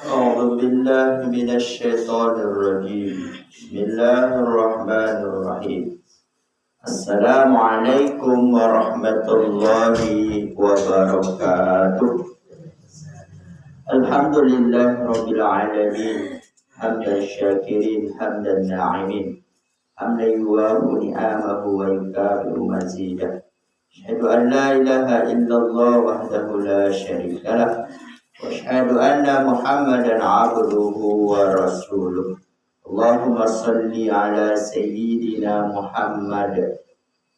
أعوذ بالله من الشيطان الرجيم بسم الله الرحمن الرحيم السلام عليكم ورحمة الله وبركاته الحمد لله رب العالمين حمد الشاكرين حمد الناعمين حمد يوافي نعمه ويكافئ مزيده أشهد أن لا إله إلا الله وحده لا شريك له وأشهد أن محمدا عبده ورسوله اللهم صل على سيدنا محمد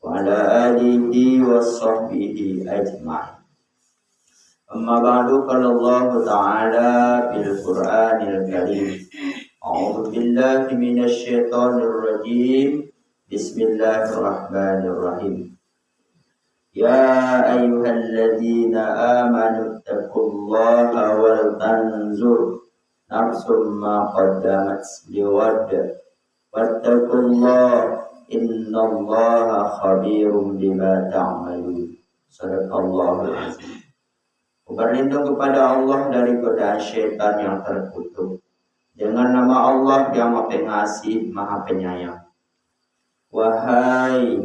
وعلى آله وصحبه أجمعين أما بعد قال الله تعالى في القرآن الكريم أعوذ بالله من الشيطان الرجيم بسم الله الرحمن الرحيم يا أيها الذين آمنوا اتقوا الله ولتنظر نفس ما قدمت لغد واتقوا الله إن الله خبير بما تعملون صدق الله العظيم. Berlindung kepada Allah dari godaan syaitan yang terkutuk dengan nama Allah yang Maha Pengasih Maha Penyayang. Wahai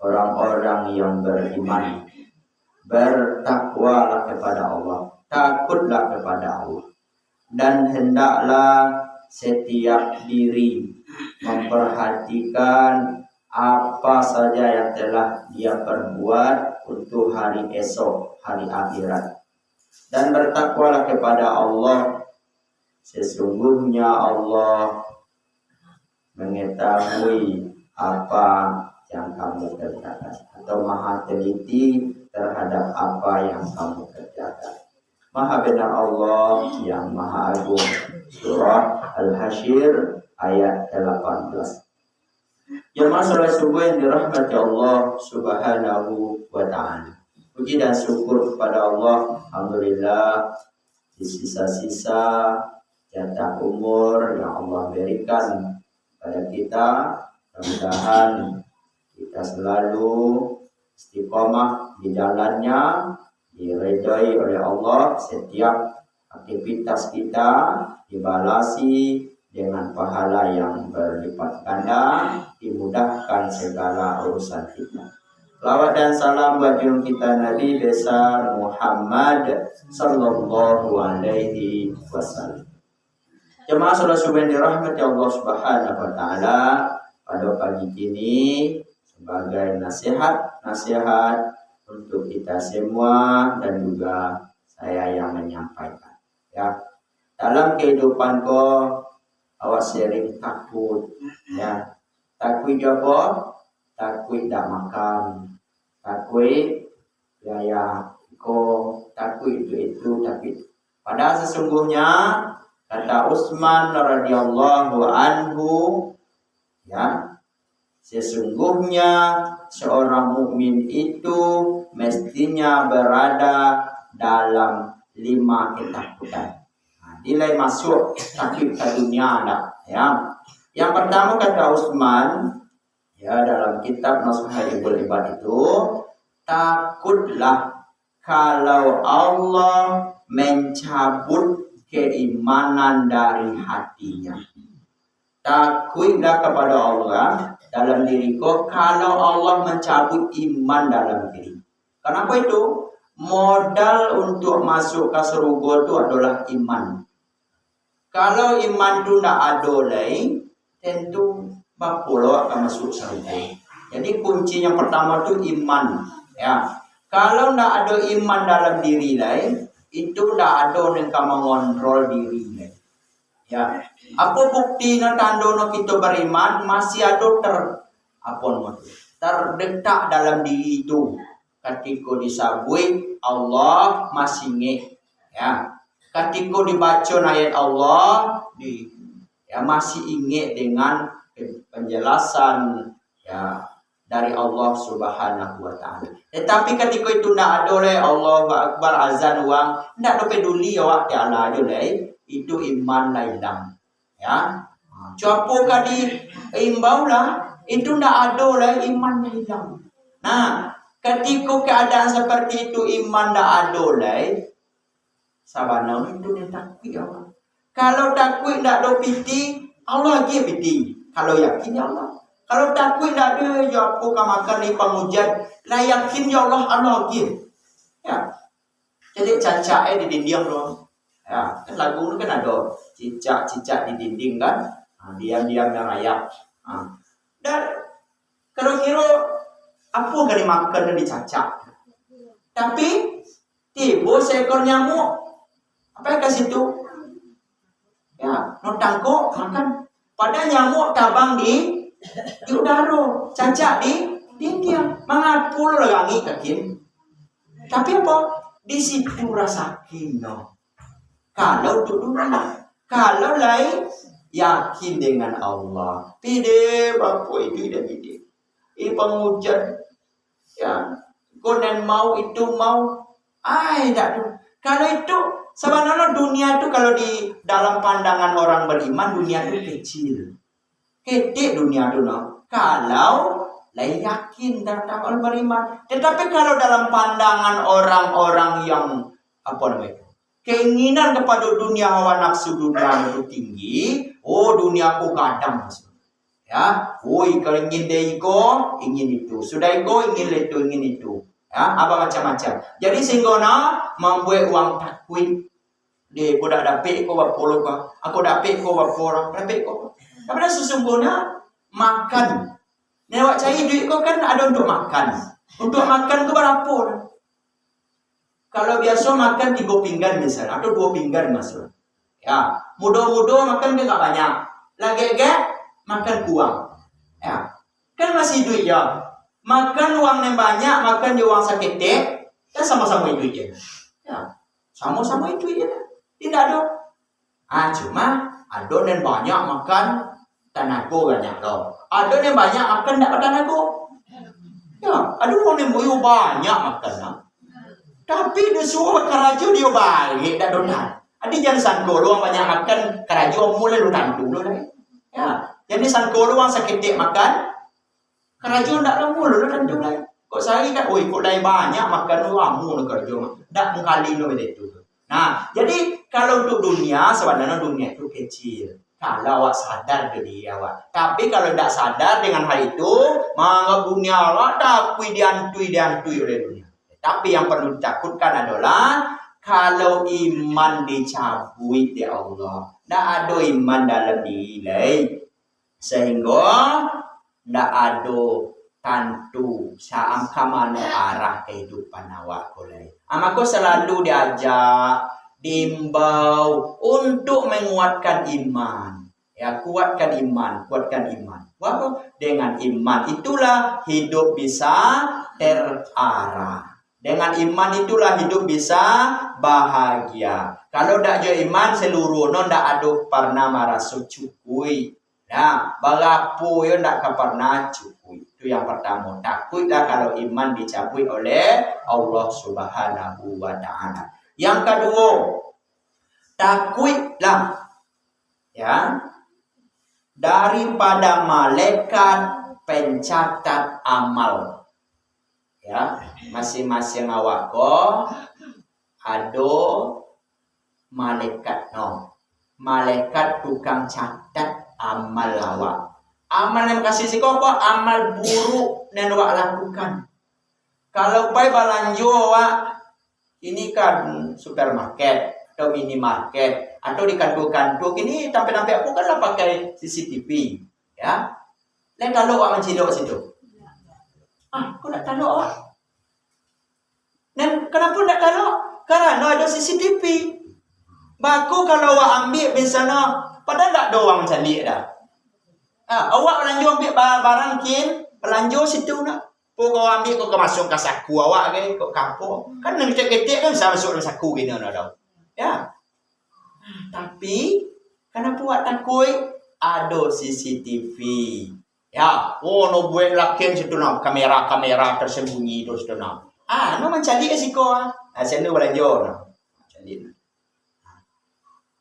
orang-orang yang beriman, bertakwalah kepada Allah, takutlah kepada Allah, dan hendaklah setiap diri memperhatikan apa saja yang telah dia perbuat untuk hari esok, hari akhirat. Dan bertakwalah kepada Allah, sesungguhnya Allah mengetahui apa yang kamu kerjakan, atau maha teliti terhadap apa yang kamu kerjakan. Maha benar Allah yang maha agung. Surah Al-Hasyr ayat 18. Jemaah salat subuh yang dirahmati Allah subhanahu wa ta'ala. Puji dan syukur kepada Allah, alhamdulillah, di sisa-sisa jatah umur yang Allah berikan pada kita, mudah-mudahan kita selalu istiqomah di jalannya, diridhai oleh Allah. Setiap aktivitas kita dibalasi dengan pahala yang berlipat ganda, dimudahkan segala urusan kita. Selawat dan salam buat junjungan kita Nabi besar Muhammad sallallahu alaihi wasallam. Jemaah salat subuh yang dirahmati Allah subhanahu wa ta'ala, pada pagi ini sebagai nasihat untuk kita semua dan juga saya yang menyampaikan. Ya, dalam kehidupan kau awak sering takut, ya, takut apa? Takut tak makan, takut ya kau takut itu takut. Padahal sesungguhnya kata Utsman radhiyallahu anhu, ya, sesungguhnya seorang mukmin itu mestinya berada dalam 5 ketakutan. Nilai masuk takut ke dunia ada. Ya. Yang pertama kata Utsman, ya, dalam kitab Nasihatul Ibad itu, takutlah kalau Allah mencabut keimanan dari hatinya. Takutlah kepada Allah dalam diriku kalau Allah mencabut iman dalam diri. Kenapa itu? Modal untuk masuk ke surga itu adalah iman. Kalau iman itu tidak ada lagi, tentu bapulo akan masuk surga. Jadi kunci yang pertama itu iman. Ya, kalau tidak ada iman dalam diri lagi, itu tidak ada yang mengontrol diri lagi. Ya, apa buktinya tandanya kita beriman masih ada terdetak dalam diri itu. Ketika disabui Allah masih ingat. Ya, ketika dibaca ayat Allah masih ingat dengan penjelasan ya dari Allah Subhanahu wa ta'ala. Tetapi ketika itu tidak ada oleh Allah Akbar azan uang, tidak ada peduli awak Ta'ala ada oleh itu iman hilang. Ya, coba kadi imbaulah itu tidak ada oleh iman hilang. Nah, ketika keadaan seperti itu iman tidak ada oleh sabana itu dia takut awak. Kalau takut ndak do piti, Allah lagi piti. Kalau yakin ya Allah. Kalau takut ndak ada ya aku makan ni pengujian, lah yakin ya Allah Allah lagi. Ya. Jadi cacak di dinding loh. Ya, kan lagu itu kan ada cicak-cicak di dinding kan. Diam-diam dan rayap. Dan kira-kira apa yang dimakan dan dicacak. Tapi tiba seekor nyamuk. Apa yang kasih tu? Ya, notangko makan. Pada nyamuk tabang di udara, cacak di dinding. Mengapul langi kakin. Tapi apa? Di situ rasa kino. Kalau untuk dunia, kalau lain yakin dengan Allah. Pide bapak itu dah pide. Ini pengujian. Ya, konen mau itu mau. Tak tu. Kalau itu sebenarnya dunia itu kalau di dalam pandangan orang beriman dunia itu kecil. Kecil dunia itu no. Kalau lain yakin tentang orang beriman. Tetapi kalau dalam pandangan orang-orang yang apa namanya? Keinginan kepada dunia, hawa nafsu dunia itu tinggi. Dunia aku kadang ya, kalau ingin deiko, ingin itu. Sudah iko, ingin itu, ingin itu. Ya, apa macam-macam. Jadi sehingga membuat uang takwid. Dia budak dapik ko bapolo ka. Aku dapik ko bapora, dapik ko. Tapi sesungguhnya makan. Newak cari duit ko kan ada untuk makan. Untuk makan ko berapa? Kalau biasa makan 3 pinggan misalnya atau 2 pinggan maksudnya. Ya, mudah-mudah makan dia tak banyak. Lagi-lagi makan kurang. Ya, kan masih duit ya. Makan uang yang banyak, makan di uang sakit kan sama-sama itu je. Ya, sama-sama itu je. Tidak ada. Cuma ada yang banyak makan tenaga banyak loh. Ada yang banyak makan tak tenaga. Ya, ada orang yang banyak makan. Tapi dia suruh keraju dia balik tak donan. Adi jangan sangko luang banyak makan keraju mulai lu tantu lu lagi. Ya, jadi sangko luang sakit makan keraju ndak lu mulu lu tantu lagi. Kok sehari kan, kok dah banyak makan lu amu lu keraju. Ndak mengkali lu itu. Nah, jadi kalau untuk dunia sebenarnya dunia itu kecil. Kalau awak sadar diri awak. Tapi kalau tidak sadar dengan hal itu, menganggap dunia awak takui diantui oleh dunia. Tapi yang perlu ditakutkan adalah kalau iman dicabut di Allah. Tidak ada iman dalam diri. Sehingga tidak ada tantu saam kamano arah kehidupan awak boleh. Maka selalu diajak, diimbau untuk menguatkan iman. Ya, kuatkan iman. Wah, dengan iman itulah hidup bisa terarah. Dengan iman itulah hidup bisa bahagia. Kalau tidak ada iman seluruhnya tidak ada pernah merasa cukui. Nah, balapu yo tidak pernah cukui. Itu yang pertama. Takutlah kalau iman dicabut oleh Allah Subhanahu wa Ta'ala. Yang kedua, takutlah ya daripada malaikat pencatat amal. Ya, masing-masing awak ko ada malaikat malaikat tukang catat amal awak. Amal yang kasih siko apa? Amal buruk yang awak lakukan. Kalau pai balanjo awak ini kan supermarket atau minimarket atau di kantor-kantor ini tampak-tampak aku kan lah pakai CCTV ya. Lain kalau awak mencilok situ. Aku nak taluk awak. Dan kenapa nak taluk? Karena ada CCTV. Baku kalau awak ambil misalnya, padahal tak ada orang calik dah. Awak belanja ambil barang kin, belanja situ nak. Kau ambil kau masuk ke saku awak ke, kau kampung. Kan nak ketik-ketik kan bisa masuk dalam saku gini nak tahu. Ya. Tapi kenapa awak takut? Ada CCTV. Ya, no buat lakin situ nak kamera tersembunyi terus tu nak. No mencari ke siko. Saya nu belanja nak. Cari.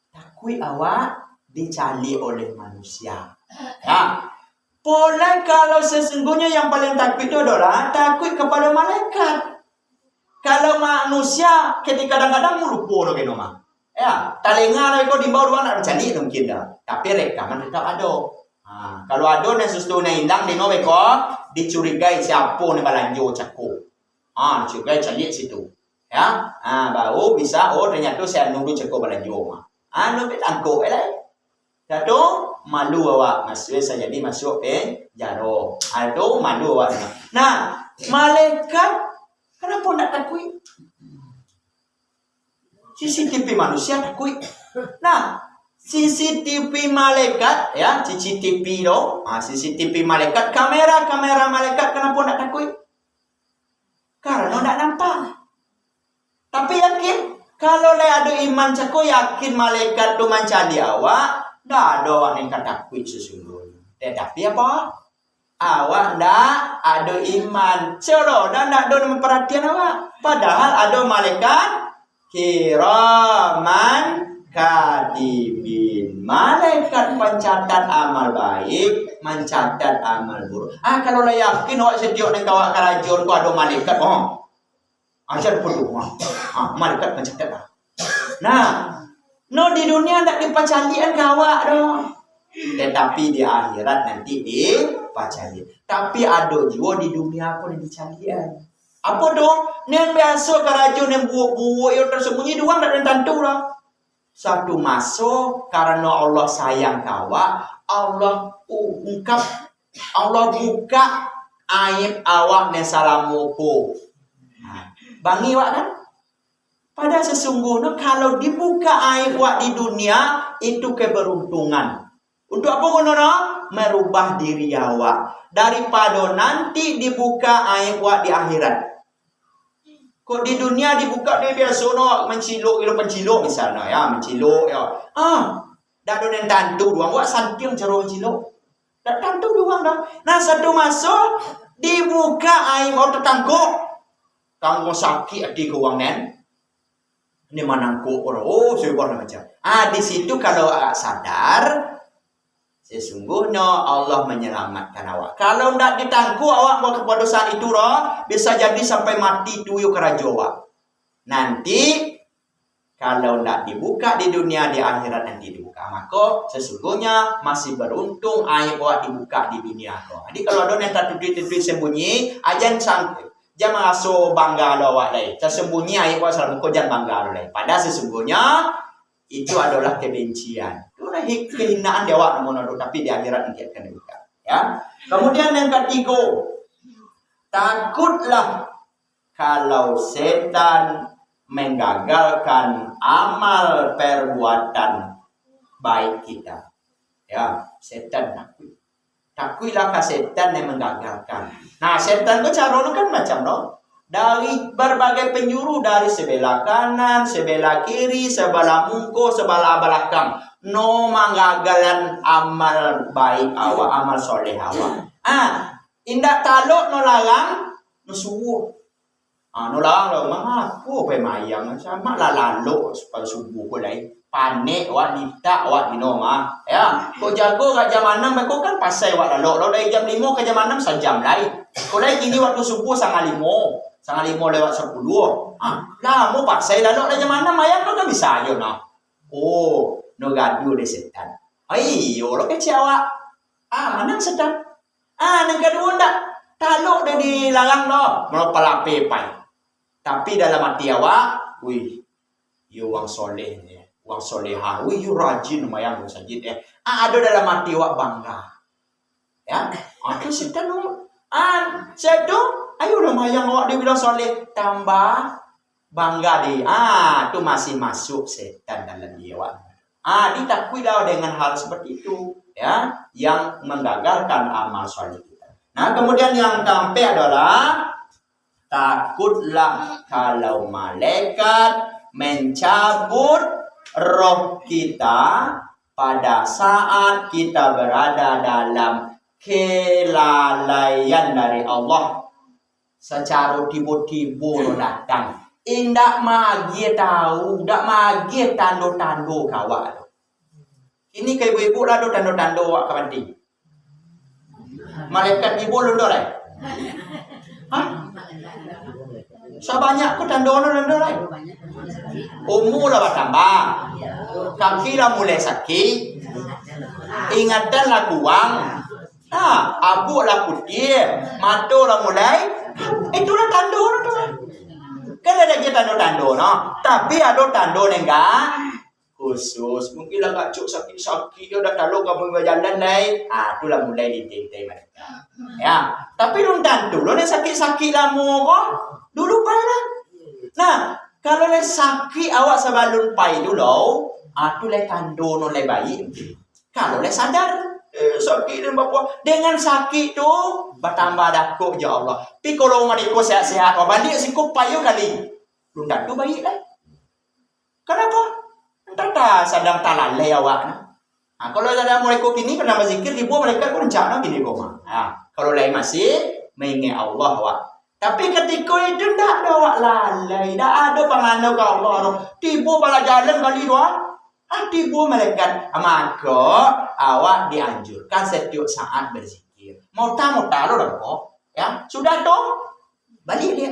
Takut awak dicari oleh manusia. Ya. Pola kalau sesungguhnya yang paling takut itu adalah takut kepada malaikat. Kalau manusia ketika kadang-kadang lupa loh kenoma. Ya, talenga lah kau di bawah nak mencari mungkin dah. Tapi rekaman tetap ada. Kalau ada yang sesuatu yang hilang di no beko dicurigai siapa ni balanjo cakap. Dicurigai cari situ. Ya, baru bisa ternyata saya nunggu cakap balanjo mah. Nunggu tangkuk lah. Jatuh malu awak masuk saya jadi masuk jaro. Aduh malu awak. Nah, malaikat kenapa nak takut? CCTV manusia takut. Nah, CCTV malaikat ya, CCTV lo, CCTV malaikat, kamera malaikat kenapa nak takut? Karena nak nampak. Tapi yakin kalau ada iman cako yakin malaikat tu mencari awak, dah ada orang yang takut sesungguhnya. Tetapi apa? Awak ndak ada iman. Selo dan ndak ada memperhatian awak. Padahal ada malaikat kiraman katibin, malaikat pencatat amal baik, mencatat amal buruk. Kalau lah yakin awak setiap dengan awak kerajaan tu ada malaikat, ajar perlu, malaikat pencatat lah. Nah, no di dunia tak dipacalian kawak dong. Tetapi di akhirat nanti dipacalian. Tapi ada juga di dunia pun dicalian. Apa dong? Yang biasa kerajaan yang buat-buat yang tersembunyi doang tak ada tentu lah. Satu masuk karena Allah sayang kawak, Allah ungkap, Allah buka aib awak ne salamuku. Bangi awak kan? Pada sesungguhnya kalau dibuka aib awak di dunia itu keberuntungan. Untuk apa gunanya? Merubah diri awak daripada nanti dibuka aib awak di akhirat. Kok di dunia dibuka dia biasa no mencilok ilo pencilok misalnya ya mencilok ya. Dak ada yang tantu doang buat santiang cara mencilok. Dak tantu doang dah. Nah satu masuk dibuka aib auto tangkuk. Tangkuk sakit di keuang nen. Ini manangkuk orang. Sebar macam. Di situ kalau agak sadar sesungguhnya Allah menyelamatkan awak. Kalau tidak ditangguh awak mau kepada dosa itu bisa jadi sampai mati tuyu kerajaan awak. Nanti kalau tidak dibuka di dunia di akhirat nanti dibuka. Maka sesungguhnya masih beruntung aib awak dibuka di dunia. Jadi kalau ada yang tak tutup sembunyi, jangan masuk bangga awak lagi. Tersembunyi aib awak selalu kau jangan bangga lagi. Padahal sesungguhnya itu adalah kebencian. Itulah kehinaan dewa namun tapi di akhirat nanti akan dibuka. Ya. Kemudian yang ketiga, takutlah kalau setan menggagalkan amal perbuatan baik kita. Ya, setan takut. Takutlah ke setan yang menggagalkan. Nah, setan itu caranya kan macam no. Dari berbagai penjuru, dari sebelah kanan, sebelah kiri, sebelah muka, sebelah belakang. No menggagalan amal baik awak, amal soleh awak. Indak taluk no larang, no subuh. No larang lo, mengaku pemayang sama lah lalu supaya subuh ko lai. Panik awak dita awak minum ya. Kau jago kat jam 6 kau kan pasai awak lalu. Lo dari jam 5 ke jam 6 sejam lai. Kau lai kini waktu subuh sangat 5 lewat 10. Lah mau pasai lalu lah jam 6 ayam kau kan bisa aja no. No gaduh de setan. Ayo lo kecil awak. Mana setan? Yang kedua ndak taluk dia dilarang lo. Mau palape pai. Tapi dalam hati awak, wih, you orang soleh ni. Wang solehah, you rajin mayang bersajid ada dalam hati awak bangga. Ya, itu setan saya tu, ayo dah mayang awak dia bilang soleh, tambah bangga dia. Tu masih masuk setan dalam dia awak. Ditakuilah dengan hal seperti itu, ya, yang menggagalkan amal soleh kita. Nah, kemudian yang keempat adalah takutlah kalau malaikat mencabut roh kita pada saat kita berada dalam kelalaian dari Allah. Secara tiba-tiba datang. Indak magi tahu, ndak magi tando-tando kawak. Ini kayak ibu-ibu lah tando-tando awak kepenting. Malaikat ibu lu lah. Sebanyak ku tandono lain. Umur lah bertambah. Kaki lah mulai sakit. Ingatan lah kurang. Abu lah putih. Mata lah mulai. Itulah tandono tu. Kan ada je tando-tando, tapi ada tando enggak khusus. Mungkin lah kacuk sakit-sakit, dah kalau kamu berjalan lain, itulah mulai ditintai mereka. Ya, tapi belum tentu. Lo sakit-sakit lah mu kok, dulu pai lah. Nah, kalau le sakit awak sebelum pai dulu, tu le tando no le baik. Kalau le sadar, sakit dan bapak dengan sakit tu bertambah dakuk ya Allah. Tapi kalau mereka sehat-sehat, balik sikup payu kali, belum dakuk baik lah. Kenapa? Entah sedang talalai awak. Kalau ada mereka kini kena berzikir, ribu mereka pun rencana gini koma. Kalau lain masih mengingat Allah awak. Tapi ketika itu tidak ada awak lalai, tidak ada penganut ke Allah. Tiba pada jalan kali dua, tiba malaikat. Maka awak dianjurkan setiap saat berzikir. Mau tahu lo kok, ya sudah toh balik dia.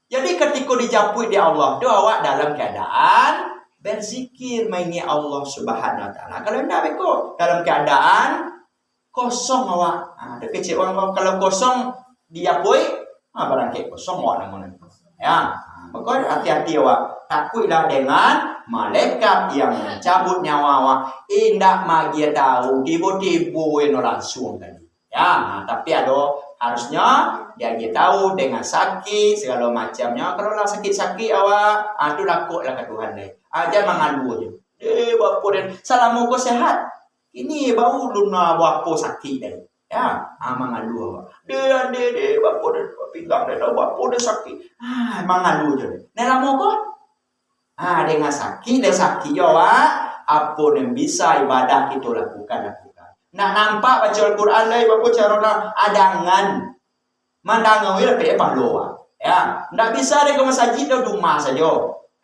Jadi ketika dijapui di Allah, tu awak dalam keadaan berzikir mengingat Allah Subhanahu Wa Taala. Kalau tidak beko dalam keadaan kosong awak. Ada kecil orang kalau kosong diapui, barangkali kosong awak namun. Ya, maka hati-hati awak. Takutlah dengan malaikat yang mencabut nyawa awak. Indak magia tahu tiba-tiba yang langsung tadi. Ya, tapi ada harusnya dia tahu dengan sakit segala macamnya. Kalau lah sakit-sakit awak, tu lakuklah ke Tuhan deh. Aja mengalu je. Bapa dan salamu kau sehat. Ini baru luna bapa sakit deh. Ya, mengalu awak. Dia bapa dan pinggang dia bapa dia sakit. Mengalu je. Nelamu kau? Dengan sakit ya awak. Apa yang bisa ibadah kita lakukan. Nak nampak baca Al-Quran lain bapa cara adangan. Mandangan wira pe pahlawan. Ya, ndak bisa dia ke masjid atau rumah saja.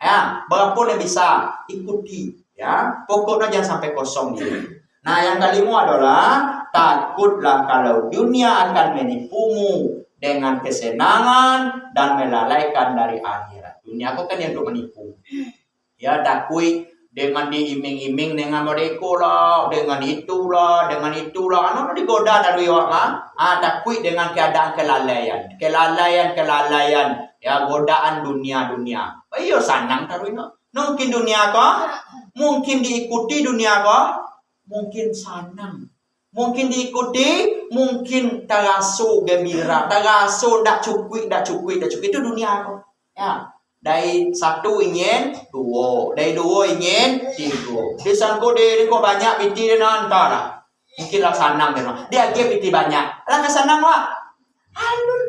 Ya, berapa yang bisa ikuti. Ya, pokoknya jangan sampai kosong diri. Nah, yang kelima adalah takutlah kalau dunia akan menipumu dengan kesenangan dan melalaikan dari akhirat. Dunia aku kan yang untuk menipu. Ya, takut dengan diiming-iming dengan mereka lah, dengan itulah. Anu digoda dari orang takut dengan keadaan kelalaian. Ya, godaan dunia. Ayo sanang taruhnya. Mungkin dunia kah? Mungkin diikuti dunia kah? Mungkin sanang. Mungkin diikuti, mungkin taraso gembira, taraso tak cukup. Itu dunia kah? Ya. Dari satu ingin dua, dari dua ingin tiga. Di sangko dia kok banyak piti dia nanti lah. Mungkinlah sanang dia piti banyak. Lah kesanang lah. Alun.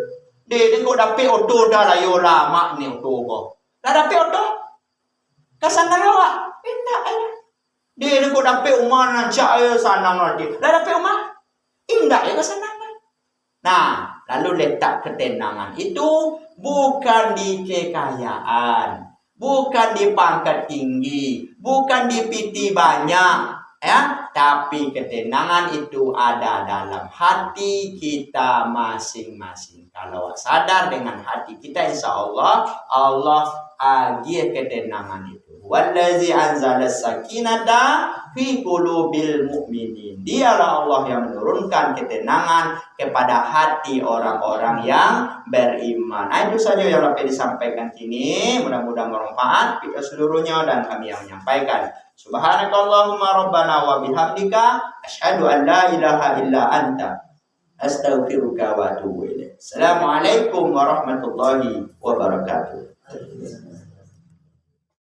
Dia kok dapat auto dah lah yo lama ni auto kok. Lah dapat auto. Kesanang lah. Indah ya. Dia kok dapat rumah nancak ya sanang lagi. Lah dapat rumah. Indah ya kesanang. Nah, lalu letak ketenangan itu bukan di kekayaan, bukan di pangkat tinggi, bukan di piti banyak, ya. Tapi ketenangan itu ada dalam hati kita masing-masing. Kalau sadar dengan hati kita, insya Allah agih ketenangan itu. Wallazi anzala sakinata fi qulubil mu'minin. Dialah Allah yang menurunkan ketenangan kepada hati orang-orang yang beriman. Itu saja yang dapat disampaikan kini. Mudah-mudahan bermanfaat kita seluruhnya dan kami yang menyampaikan. Subhanakallahumma rabbana wa bihamdika asyhadu an la ilaha illa anta astaghfiruka wa atubu ilaik. Assalamualaikum warahmatullahi wabarakatuh.